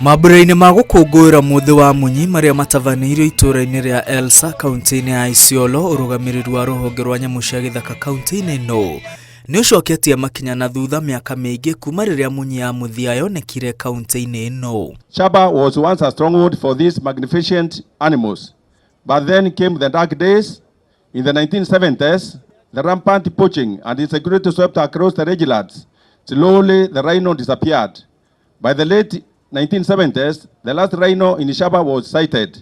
Mambura-inĩ ma gũkũngũĩra mũthĩ wa munyi marĩa matabanĩirio itũũra-inĩ rĩa Elsa kaunti-inĩ ya Isiolo, ũrũgamĩrĩri wa rũhonge rwa nyamũ cia gĩthaka kaunti-inĩ ĩno nĩ ũcoketie makinya na thutha mĩaka mĩingĩ kuma rĩrĩa munyi ya mũthia yonekire kaunti-inĩ ĩno. Shaba was once a stronghold for these magnificent animals, but then came the dark days. In the 1970s, the rampant poaching and insecurity swept across the rangelands. Slowly, the rhino disappeared. By the late 1970s, the last rhino in Shaba was sighted.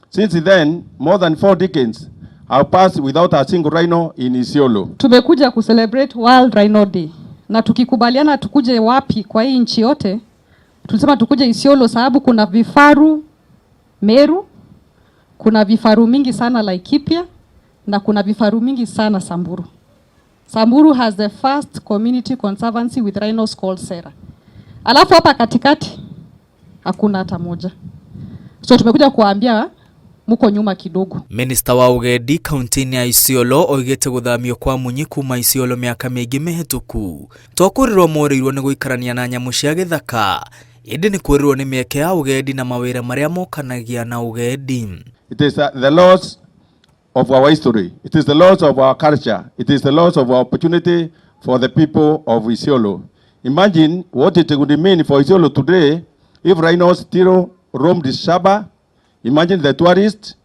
Since then, more than 4 decades have passed without a single rhino in Isiolo. Tumekuja kucelebrate World Rhino Day. Na tukikubaliana tukuje wapi kwa hii nchi yote, tulisema tukuje Isiolo sababu kuna vifaru Meru, kuna vifaru mingi sana Laikipia, na kuna vifaru mingi sana Samburu. Samburu has the first community conservancy with rhinos called Sera. Alafu hapa katikati hakuna hata moja. So tumekuja kuambia muko nyuma kidogo. Minister wa ũgendi kaunti-inĩ ya Isiolo oigĩte gũthamio kwa munyi kuma Isiolo mĩaka mĩingĩ mĩhĩtũku twakurirwo moreirwo nĩ gũikarania na nyamũ cia gĩthaka, ĩndĩ nĩ kwĩrĩrwo nĩ mĩeke ya ũgendi na mawĩra marĩa mokanagia na ũgendi. It is the loss of our history. It is the loss of our culture. It is the loss of our opportunity for the people of Isiolo. Imagine what it would mean for Isiolo today if rhinos still roamed Shaba. Imagine the tourists,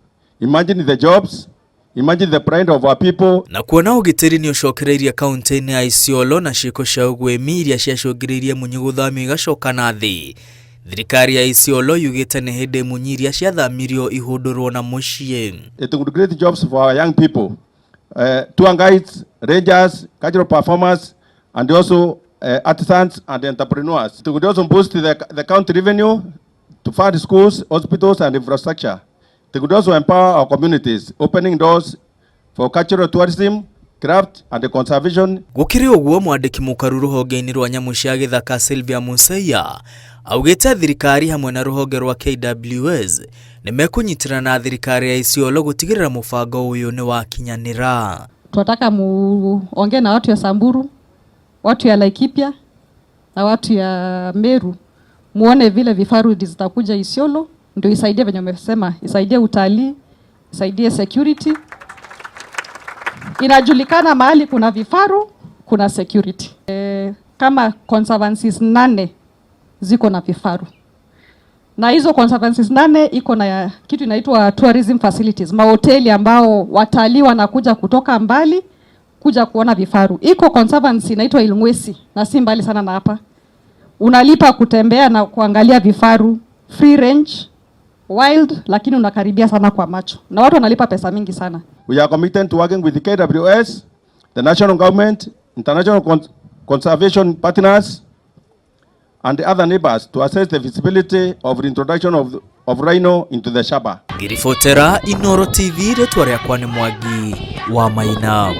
imagine the jobs, imagine the pride of our people. Na kuona ũgitĩri nĩ ũcokereirie kaunti-inĩ ya Isiolo na ciĩko cia ũgwĩmi iria ciacũngĩrĩirie munyi gũthamio igacoka na thĩ, thirikari ya Isiolo yugĩte nĩ hĩndĩ munyi iria ciathamirio ihũndũrwo na mũciĩ. It would create jobs for our young people, tour guides, rangers, cultural performers, and also artisans and entrepreneurs. It would also boost the county revenue to fund schools, hospitals, and infrastructure. They could also empower our communities, opening doors for cultural tourism, craft, and conservation. Gũkĩrĩ ũguo mwandĩki mũkaru rũhonge-inĩ rwa nyamũ cia gĩthaka Sylvia Museia augĩte thirikari hamwe na rũhonge rwa KWS nĩ mekũnyitĩrana na thirikari ya Isiolo gũtigĩrĩra mũbango ũyũ nĩ wakinyanĩra. Tunataka muongee na watu ya Samburu, watu ya Laikipia na watu ya Meru, muone vile vifaru zitakuja Isiolo ndio isaidie venye umesema, isaidie utalii, isaidie security. Inajulikana mahali kuna vifaru, kuna security. Kama conservancies 8 ziko na vifaru. Na hizo conservancies 8 iko na kitu inaitwa tourism facilities, mahoteli ambao watalii wanakuja kutoka mbali kuja kuona vifaru. Iko conservancy inaitwa Ilngwesi na si mbali sana na hapa. Unalipa kutembea na kuangalia vifaru, free range, wild, lakini unakaribia sana kwa macho. Na watu wanalipa pesa mingi sana. We are committed to working with the KWS, the national government, international conservation partners, and the other neighbors to assess the feasibility of the introduction of rhino into the Shaba. Ngiribotera Inooro TV, rĩtwa rĩakwa nĩ Mwangi wa Maina.